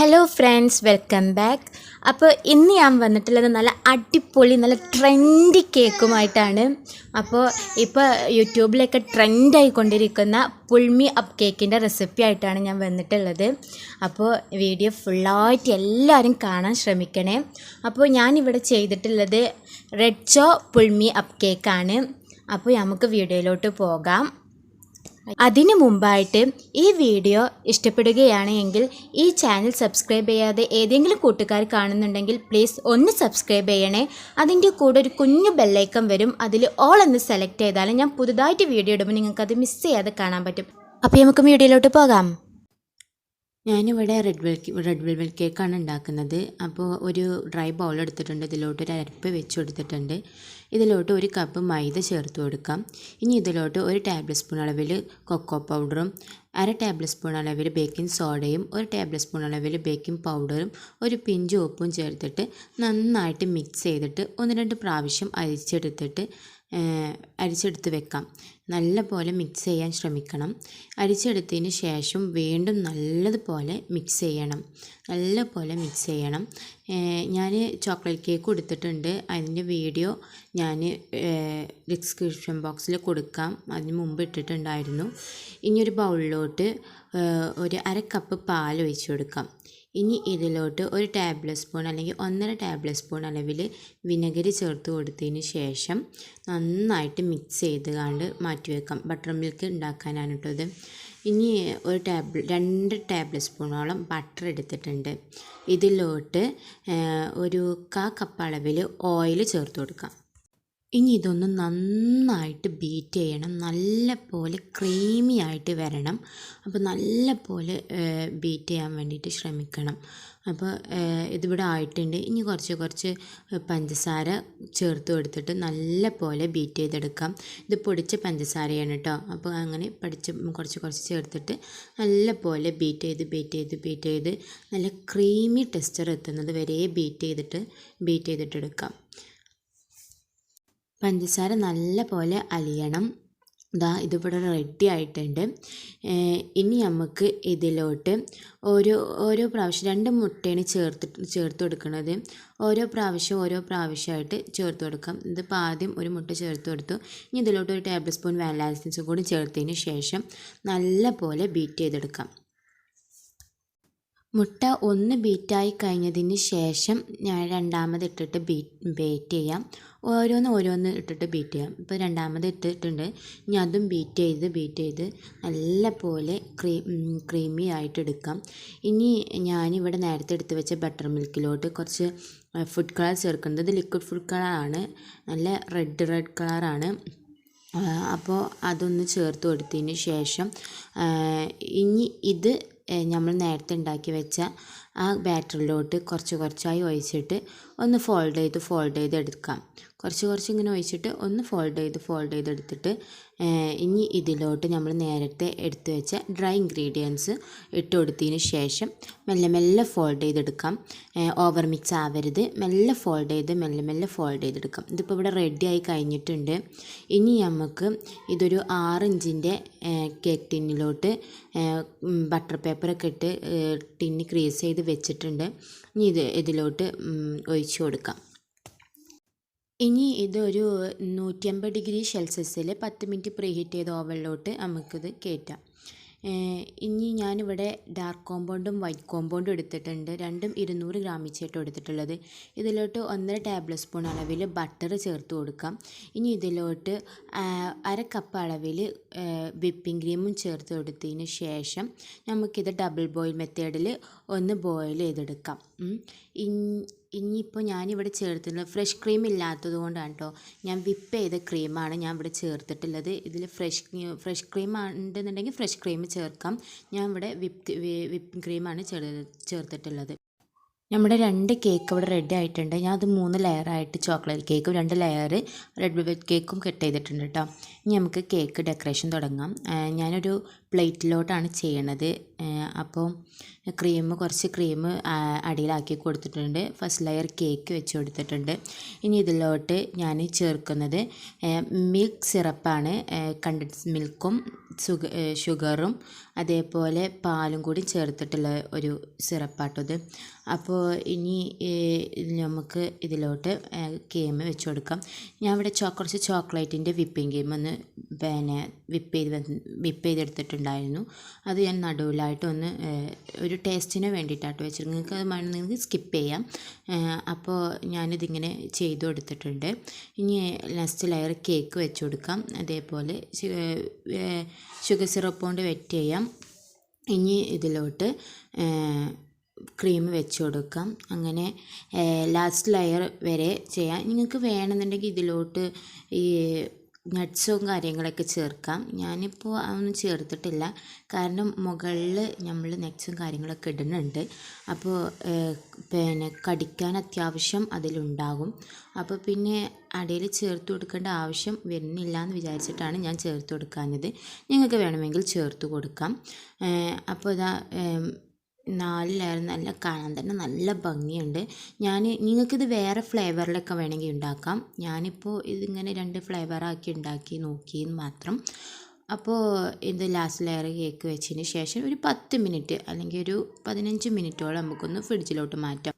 Hello friends, welcome back. അപ്പോൾ ഇന്ന് ഞാൻ വന്നിട്ടുള്ളത് നല്ല അടിപൊളി നല്ല ട്രെൻഡി കേക്കുമായിട്ടാണ്. അപ്പോൾ ഇപ്പോൾ യൂട്യൂബിലൊക്കെ ട്രെൻഡായിക്കൊണ്ടിരിക്കുന്ന പുൾമി അപ്പ് കേക്കിൻ്റെ റെസിപ്പി ആയിട്ടാണ് ഞാൻ വന്നിട്ടുള്ളത്. അപ്പോൾ വീഡിയോ ഫുള്ളായിട്ട് എല്ലാവരും കാണാൻ ശ്രമിക്കണേ. അപ്പോൾ ഞാനിവിടെ ചെയ്തിട്ടുള്ളത് റെഡ് ചോ പുൾമി അപ്പ് കേക്കാണ്. അപ്പോൾ നമുക്ക് വീഡിയോയിലോട്ട് പോകാം. അതിനു മുമ്പായിട്ട് ഈ വീഡിയോ ഇഷ്ടപ്പെടുകയാണ് എങ്കിൽ ഈ ചാനൽ സബ്സ്ക്രൈബ് ചെയ്യാതെ ഏതെങ്കിലും കൂട്ടുകാർ കാണുന്നുണ്ടെങ്കിൽ പ്ലീസ് ഒന്ന് സബ്സ്ക്രൈബ് ചെയ്യണേ. അതിൻ്റെ കൂടെ ഒരു കുഞ്ഞു ബെല്ലൈക്കൺ വരും, അതിൽ ഓൾ എന്ന് സെലക്ട് ചെയ്താൽ ഞാൻ പുതുതായിട്ട് വീഡിയോ ഇടുമ്പോൾ നിങ്ങൾക്കത് മിസ് ചെയ്യാതെ കാണാൻ പറ്റും. അപ്പോൾ നമുക്ക് വീഡിയോയിലോട്ട് പോകാം. ഞാനിവിടെ റെഡ് വെൽവെറ്റ് കേക്കാണ് ഉണ്ടാക്കുന്നത്. അപ്പോൾ ഒരു ഡ്രൈ ബൗൾ എടുത്തിട്ടുണ്ട്, ഇതിലോട്ട് ഒരു അരപ്പ് വെച്ച് കൊടുത്തിട്ടുണ്ട്. ഇതിലോട്ട് ഒരു കപ്പ് മൈദ ചേർത്ത് കൊടുക്കാം. ഇനി ഇതിലോട്ട് ഒരു ടേബിൾ സ്പൂൺ അളവിൽ കൊക്കോ പൗഡറും, അര ടേബിൾ സ്പൂൺ അളവിൽ ബേക്കിംഗ് സോഡയും, ഒരു ടേബിൾ സ്പൂൺ അളവിൽ ബേക്കിംഗ് പൗഡറും, ഒരു പിഞ്ച് ഉപ്പും ചേർത്തിട്ട് നന്നായിട്ട് മിക്സ് ചെയ്തിട്ട് 1-2 പ്രാവശ്യം അരിച്ചെടുത്ത് വെക്കാം. നല്ല പോലെ മിക്സ് ചെയ്യാൻ ശ്രമിക്കണം. അരിച്ചെടുത്തതിന് ശേഷം വീണ്ടും നല്ലതുപോലെ മിക്സ് ചെയ്യണം. ഞാൻ ചോക്ലേറ്റ് കേക്ക് കൊടുത്തിട്ടുണ്ട്, അതിൻ്റെ വീഡിയോ ഞാൻ ഡിസ്ക്രിപ്ഷൻ ബോക്സിൽ കൊടുക്കാം. അതിന് മുമ്പ് ഇട്ടിട്ടുണ്ടായിരുന്നു. ഇനി ഒരു ബൗളിലോട്ട് ഒരു അര കപ്പ് പാൽ ഒഴിച്ച് കൊടുക്കാം. ഇനി ഇതിലോട്ട് ഒരു ടേബിൾ സ്പൂൺ അല്ലെങ്കിൽ 1.5 ടേബിൾ സ്പൂൺ അളവിൽ വിനെഗർ ചേർത്ത് കൊടുത്തതിന് ശേഷം നന്നായിട്ട് മിക്സ് ചെയ്ത് മാറ്റി വെക്കാം. ബട്ടർ മിൽക്ക് ഉണ്ടാക്കാനാണ് കേട്ടത്. ഇനി 2 ടേബിൾ സ്പൂണോളം ബട്ടർ എടുത്തിട്ടുണ്ട്. ഇതിലോട്ട് ഒരു 1/4 കപ്പ് അളവിൽ ഓയിൽ ചേർത്ത് കൊടുക്കാം. ഇനി ഇതൊന്ന് നന്നായിട്ട് ബീറ്റ് ചെയ്യണം. നല്ല പോലെ ക്രീമി ആയിട്ട് വരണം. അപ്പോൾ നല്ല പോലെ ബീറ്റ് ചെയ്യാൻ വേണ്ടിയിട്ട് ശ്രമിക്കണം. അപ്പോൾ ഇതിവിടെ ആയിട്ടുണ്ട്. ഇനി കുറച്ച് പഞ്ചസാര ചേർത്ത് കൊടുത്തിട്ട് നല്ല പോലെ ബീറ്റ് ചെയ്തെടുക്കാം. ഇത് പൊടിച്ച പഞ്ചസാരയാണ് കേട്ടോ. അപ്പോൾ അങ്ങനെ കുറച്ച് ചേർത്തിട്ട് നല്ല പോലെ ബീറ്റ് ചെയ്ത് നല്ല ക്രീമി ടെക്സ്ചർ എത്തുന്നത് വരെ ബീറ്റ് ചെയ്തിട്ടെടുക്കാം. പഞ്ചസാര നല്ല പോലെ അലിയണം. ഇതിവിടെ റെഡി ആയിട്ടുണ്ട്. ഇനി നമുക്ക് ഇതിലോട്ട് ഓരോ പ്രാവശ്യം 2 മുട്ടയാണ് ചേർത്ത് കൊടുക്കുന്നത്. ഓരോ പ്രാവശ്യമായിട്ട് ചേർത്ത് കൊടുക്കാം. ഇതിപ്പോൾ ആദ്യം ഒരു മുട്ട ചേർത്ത് കൊടുത്തു. ഇനി ഇതിലോട്ട് ഒരു ടേബിൾ സ്പൂൺ വാനില എസൻസ് കൂടി ചേർത്തതിന് ശേഷം നല്ല പോലെ ബീറ്റ് ചെയ്തെടുക്കാം. മുട്ട ഒന്ന് ബീറ്റായി കഴിഞ്ഞതിന് ശേഷം ഞാൻ രണ്ടാമത് ഇട്ടിട്ട് ബീറ്റ് ചെയ്യാം. ഓരോന്ന് ഇട്ടിട്ട് ബീറ്റ് ചെയ്യാം. ഇപ്പോൾ രണ്ടാമത് ഇട്ടിട്ടുണ്ട്. ഇനി അതും ബീറ്റ് ചെയ്ത് നല്ല പോലെ ക്രീമി ആയിട്ട് എടുക്കാം. ഇനി ഞാനിവിടെ നേരത്തെ എടുത്ത് വെച്ച ബട്ടർ മിൽക്കിലോട്ട് കുറച്ച് ഫുഡ് കളർ ചേർക്കുന്നത്. ഇത് ലിക്വിഡ് ഫുഡ് കളറാണ്, നല്ല റെഡ് കളറാണ്. അപ്പോൾ അതൊന്ന് ചേർത്ത് കൊടുത്തതിന് ശേഷം ഇനി ഇത് നമ്മൾ നേരത്തെ ഉണ്ടാക്കി വെച്ച ആ ബാറ്ററിലോട്ട് കുറച്ചായി ഒഴിച്ചിട്ട് ഒന്ന് ഫോൾഡ് ചെയ്ത് എടുക്കാം. കുറച്ച് ഇങ്ങനെ ഒഴിച്ചിട്ട് ഒന്ന് ഫോൾഡ് ചെയ്തെടുത്തിട്ട് ഇനി ഇതിലോട്ട് നമ്മൾ നേരത്തെ എടുത്തു വെച്ച ഡ്രൈ ഇൻഗ്രീഡിയൻസ് ഇട്ട് കൊടുത്തതിന് ശേഷം മെല്ലെ ഫോൾഡ് ചെയ്തെടുക്കാം. ഓവർ മിക്സ് ആവരുത്. മെല്ലെ ഫോൾഡ് ചെയ്തെടുക്കാം. ഇതിപ്പോൾ ഇവിടെ റെഡി ആയി കഴിഞ്ഞിട്ടുണ്ട്. ഇനി നമുക്ക് ഇതൊരു 6 ഇഞ്ചിൻ്റെ കേക്ക് ടിന്നിലോട്ട് ബട്ടർ പേപ്പറൊക്കെ ഇട്ട് ടിന്ന് ക്രീസ് ചെയ്ത് വെച്ചിട്ടുണ്ട്. ഇനി ഇതിലോട്ട് ഒഴിച്ചു കൊടുക്കാം. ഇനി ഇതൊരു 150 ഡിഗ്രി സെൽഷ്യസിൽ 10 മിനിറ്റ് പ്രീഹീറ്റ് ചെയ്ത ഓവനിലോട്ട് നമുക്കിത് കയറ്റാം. ഇനി ഞാനിവിടെ ഡാർക്ക് കോമ്പൗണ്ടും വൈറ്റ് കോമ്പൗണ്ടും എടുത്തിട്ടുണ്ട്. രണ്ടും 200 ഗ്രാം വെച്ചിട്ട് എടുത്തിട്ടുള്ളത്. ഇതിലോട്ട് 1.5 ടേബിൾ സ്പൂൺ അളവിൽ ബട്ടർ ചേർത്ത് കൊടുക്കാം. ഇനി ഇതിലോട്ട് അര കപ്പ് അളവിൽ വിപ്പിംഗ് ക്രീമും ചേർത്ത് കൊടുത്തതിന് ശേഷം നമുക്കിത് ഡബിൾ ബോയിൽ മെത്തേഡിൽ ഒന്ന് ബോയിൽ ചെയ്തെടുക്കാം. ഇനിയിപ്പോൾ ഞാനിവിടെ ചേർത്തിട്ടുള്ളത് ഫ്രഷ് ക്രീം ഇല്ലാത്തത് കൊണ്ടാണ് കേട്ടോ. ഞാൻ വിപ്പ് ചെയ്ത ക്രീമാണ് ഞാൻ ഇവിടെ ചേർത്തിട്ടുള്ളത്. ഇതിൽ ഫ്രഷ് ക്രീം ഉണ്ടെന്നുണ്ടെങ്കിൽ ഫ്രഷ് ക്രീം ചേർക്കാം. ഞാൻ ഇവിടെ വിപ്പിംഗ് ക്രീമാണ് ചേർത്തിട്ടുള്ളത്. നമ്മുടെ 2 കേക്ക് ഇവിടെ റെഡി ആയിട്ടുണ്ട്. ഞാൻ അത് 3 ലെയറായിട്ട് ചോക്ലേറ്റ് കേക്കും 2 ലെയർ റെഡ് വെൽവെറ്റ് കേക്കും കട്ട് ചെയ്തിട്ടുണ്ട് കേട്ടോ. ഇനി നമുക്ക് കേക്ക് ഡെക്കറേഷൻ തുടങ്ങാം. ഞാനൊരു പ്ലേറ്റിലോട്ടാണ് ചെയ്യണത്. അപ്പോൾ കുറച്ച് ക്രീം അടിയിലാക്കി കൊടുത്തിട്ടുണ്ട്. ഫസ്റ്റ് ലെയർ കേക്ക് വെച്ച് കൊടുത്തിട്ടുണ്ട്. ഇനി ഇതിലോട്ട് ഞാൻ ചേർക്കുന്നത് മിൽക്ക് സിറപ്പാണ്. കണ്ടൻസ് മിൽക്കും ഷുഗറും അതേപോലെ പാലും കൂടി ചേർത്തിട്ടുള്ള ഒരു സിറപ്പാട്ടത്. അപ്പോൾ ഇനി നമുക്ക് ഇതിലോട്ട് ക്രീം വെച്ച് കൊടുക്കാം. ഞാൻ ഇവിടെ കുറച്ച് ചോക്ലേറ്റിൻ്റെ വിപ്പിംഗ് ക്രീം ഒന്ന് വിപ്പ് ചെയ്തെടുത്തിട്ടുണ്ടായിരുന്നു. അത് ഞാൻ നടുവിലായിട്ട് ഒരു ടേസ്റ്റിന് വേണ്ടിയിട്ടാട്ടോ വെച്ചിട്ട്, നിങ്ങൾക്ക് അത് വേണമെങ്കിൽ സ്കിപ്പ് ചെയ്യാം. അപ്പോൾ ഞാനിതിങ്ങനെ ചെയ്ത് കൊടുത്തിട്ടുണ്ട്. ഇനി നെക്സ്റ്റ് ലെയർ കേക്ക് വെച്ച് കൊടുക്കാം. അതേപോലെ ഷുഗർ സിറപ്പ് കൊണ്ട് വെറ്റ് ചെയ്യാം. ഇനി ഇതിലോട്ട് ക്രീം വെച്ച് കൊടുക്കാം. അങ്ങനെ ലാസ്റ്റ് ലെയർ വരെ ചെയ്യാം. നിങ്ങൾക്ക് വേണമെന്നുണ്ടെങ്കിൽ ഇതിലോട്ട് ഈ നട്ട്സും കാര്യങ്ങളൊക്കെ ചേർക്കാം. ഞാനിപ്പോൾ അതൊന്നും ചേർത്തിട്ടില്ല, കാരണം മുകളിൽ നമ്മൾ നട്ട്സും കാര്യങ്ങളൊക്കെ ഇടുന്നുണ്ട്. അപ്പോൾ കടിക്കാൻ അത്യാവശ്യം അതിലുണ്ടാകും. അപ്പോൾ പിന്നെ അടിയിൽ ചേർത്ത് കൊടുക്കേണ്ട ആവശ്യം വരുന്നില്ല എന്ന് വിചാരിച്ചിട്ടാണ് ഞാൻ ചേർത്ത് കൊടുക്കാഞ്ഞത്. നിങ്ങൾക്ക് വേണമെങ്കിൽ ചേർത്ത് കൊടുക്കാം. അപ്പോൾ ഇതാ 4 ലെയർ നല്ല കാണാൻ തന്നെ നല്ല ഭംഗിയുണ്ട്. നിങ്ങൾക്കിത് വേറെ ഫ്ലേവറിലൊക്കെ വേണമെങ്കിൽ ഉണ്ടാക്കാം. ഞാനിപ്പോൾ ഇതിങ്ങനെ 2 ഫ്ലേവറാക്കി ഉണ്ടാക്കി നോക്കിയെന്ന് മാത്രം. അപ്പോൾ ഇത് ലാസ്റ്റ് ലെയർ കേക്ക് വെച്ചതിന് ശേഷം ഒരു 10 മിനിറ്റ് അല്ലെങ്കിൽ ഒരു 15 മിനിറ്റോളം നമുക്കൊന്ന് ഫ്രിഡ്ജിലോട്ട് മാറ്റാം.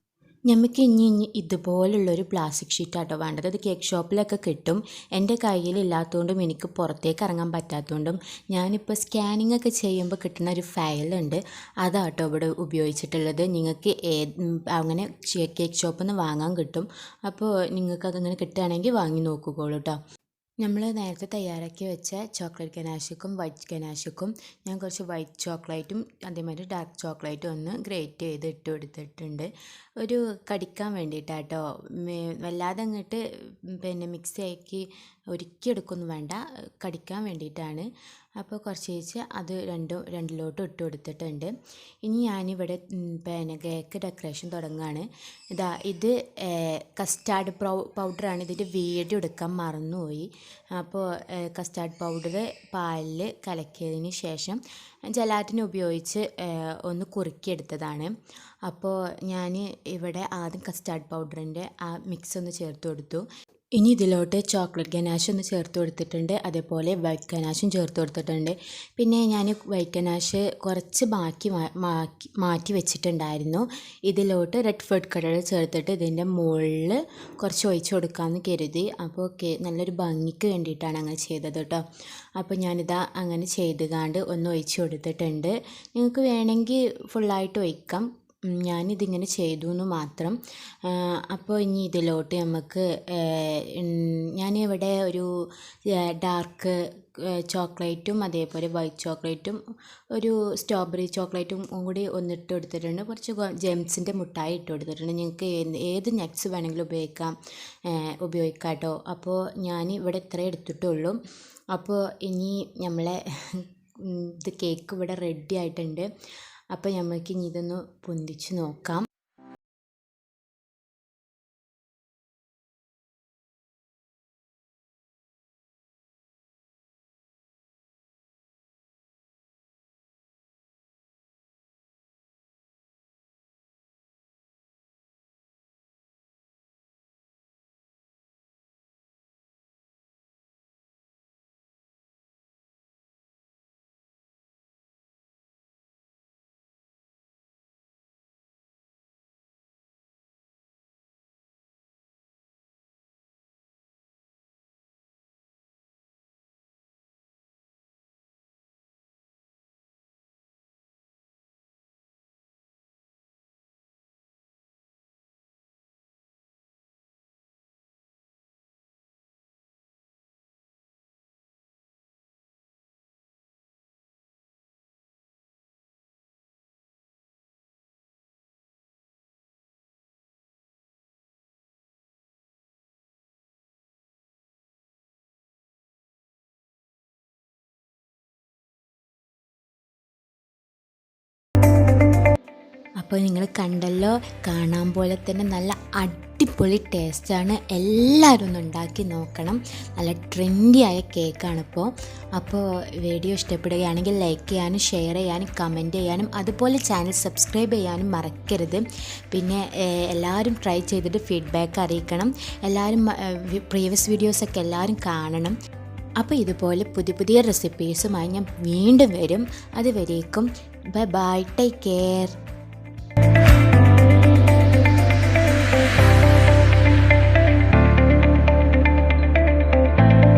നമുക്ക് ഇനി ഇതുപോലുള്ളൊരു പ്ലാസ്റ്റിക് ഷീറ്റാട്ടോ വേണ്ടത്. അത് കേക്ക് ഷോപ്പിലൊക്കെ കിട്ടും. എൻ്റെ കയ്യിലില്ലാത്തതുകൊണ്ടും എനിക്ക് പുറത്തേക്ക് ഇറങ്ങാൻ പറ്റാത്തതുകൊണ്ടും ഞാനിപ്പോൾ സ്കാനിങ് ഒക്കെ ചെയ്യുമ്പോൾ കിട്ടുന്ന ഒരു ഫയലുണ്ട്, അതാട്ടോ ഇവിടെ ഉപയോഗിച്ചിട്ടുള്ളത്. നിങ്ങൾക്ക് അങ്ങനെ കേക്ക് ഷോപ്പിൽ നിന്ന് വാങ്ങാൻ കിട്ടും. അപ്പോൾ നിങ്ങൾക്ക് അതങ്ങനെ കിട്ടുകയാണെങ്കിൽ വാങ്ങി നോക്കുകയുള്ളൂ കേട്ടോ. നമ്മൾ നേരത്തെ തയ്യാറാക്കി വെച്ച ചോക്ലേറ്റ് ഗനാഷുക്കും വൈറ്റ് ഗനാഷുക്കും ഞാൻ കുറച്ച് വൈറ്റ് ചോക്ലേറ്റും അതേമാതിരി ഡാർക്ക് ചോക്ലേറ്റും ഒന്ന് ഗ്രേറ്റ് ചെയ്ത് ഇട്ട് കൊടുത്തിട്ടുണ്ട്. ഒരു കടിക്കാൻ വേണ്ടിയിട്ടാട്ടോ. വല്ലാതെ അങ്ങോട്ട് മിക്സ് ആക്കി ഒരുക്കിയെടുക്കൊന്നും വേണ്ട, കടിക്കാൻ വേണ്ടിയിട്ടാണ്. അപ്പോൾ കുറച്ച് അത് രണ്ടിലോട്ടും ഇട്ട് കൊടുത്തിട്ടുണ്ട്. ഇനി ഞാനിവിടെ കേക്ക് ഡെക്കറേഷൻ തുടങ്ങുകയാണ്. ഇത് കസ്റ്റാർഡ് പൗഡറാണ്. ഇതിൻ്റെ വീഡിയോ എടുക്കാൻ മറന്നുപോയി. അപ്പോൾ കസ്റ്റാർഡ് പൗഡർ പാലിൽ കലക്കിയതിന് ശേഷം ജലാറ്റിൻ ഉപയോഗിച്ച് ഒന്ന് കുറുക്കിയെടുത്തതാണ്. അപ്പോൾ ഞാൻ ഇവിടെ ആദ്യം കസ്റ്റാർഡ് പൗഡറിൻ്റെ ആ മിക്സ് ഒന്ന് ചേർത്ത് കൊടുത്തു. ഇനി ഇതിലോട്ട് ചോക്ലേറ്റ് ഗനാഷ് ഒന്ന് ചേർത്ത് കൊടുത്തിട്ടുണ്ട്. അതേപോലെ വൈറ്റ് ഗനാഷും ചേർത്ത് കൊടുത്തിട്ടുണ്ട്. പിന്നെ ഞാൻ വൈറ്റ് ഗനാഷ് കുറച്ച് മാറ്റി വെച്ചിട്ടുണ്ടായിരുന്നു. ഇതിലോട്ട് റെഡ് ഫുഡ് കളർ ചേർത്തിട്ട് ഇതിൻ്റെ മുകളിൽ കുറച്ച് ഒഴിച്ച് കൊടുക്കാമെന്ന് കരുതി. അപ്പോൾ നല്ലൊരു ഭംഗിക്ക് വേണ്ടിയിട്ടാണ് അങ്ങനെ ചെയ്തത് കേട്ടോ. അപ്പോൾ ഞാനിതാ അങ്ങനെ ചെയ്തുകൊണ്ട് ഒന്ന് ഒഴിച്ച് കൊടുത്തിട്ടുണ്ട്. നിങ്ങൾക്ക് വേണമെങ്കിൽ ഫുള്ളായിട്ട് ഒഴിക്കാം. ഞാനിതിങ്ങനെ ചെയ്തു എന്ന് മാത്രം. അപ്പോൾ ഇനി ഇതിലോട്ട് നമുക്ക് ഞാനിവിടെ ഒരു ഡാർക്ക് ചോക്ലേറ്റും അതേപോലെ വൈറ്റ് ചോക്ലേറ്റും ഒരു സ്ട്രോബെറി ചോക്ലേറ്റും കൂടി ഒന്നിട്ട് കൊടുത്തിട്ടുണ്ട്. കുറച്ച് ജെംസിൻ്റെ മുട്ടായി ഇട്ട് കൊടുത്തിട്ടുണ്ട്. നിങ്ങൾക്ക് ഏത് നട്ട്സ് വേണമെങ്കിലും ഉപയോഗിക്കാം കേട്ടോ. അപ്പോൾ ഞാൻ ഇവിടെ ഇത്രേ എടുത്തിട്ടുള്ളൂ. അപ്പോൾ ഇനി നമ്മളെ ഇത് കേക്ക് ഇവിടെ റെഡി ആയിട്ടുണ്ട്. അപ്പോൾ നമുക്ക് ഇനി ഇതൊന്ന് പൊന്തിച്ച് നോക്കാം. അപ്പോൾ നിങ്ങൾ കണ്ടല്ലോ, കാണാൻ പോലെ തന്നെ നല്ല അടിപൊളി ടേസ്റ്റാണ്. എല്ലാവരും ഒന്ന് ഉണ്ടാക്കി നോക്കണം. നല്ല ട്രെൻഡിയായ കേക്കാണിപ്പോൾ. അപ്പോൾ വീഡിയോ ഇഷ്ടപ്പെടുകയാണെങ്കിൽ ലൈക്ക് ചെയ്യാനും ഷെയർ ചെയ്യാനും കമൻറ്റ് ചെയ്യാനും അതുപോലെ ചാനൽ സബ്സ്ക്രൈബ് ചെയ്യാനും മറക്കരുത്. പിന്നെ എല്ലാവരും ട്രൈ ചെയ്തിട്ട് ഫീഡ്ബാക്ക് അറിയിക്കണം. എല്ലാവരും പ്രീവിയസ് വീഡിയോസൊക്കെ എല്ലാവരും കാണണം. അപ്പോൾ ഇതുപോലെ പുതിയ പുതിയ റെസിപ്പീസുമായി ഞാൻ വീണ്ടും വരും. അതുവരേക്കും ബൈ ബൈ, ടേക്ക് കെയർ.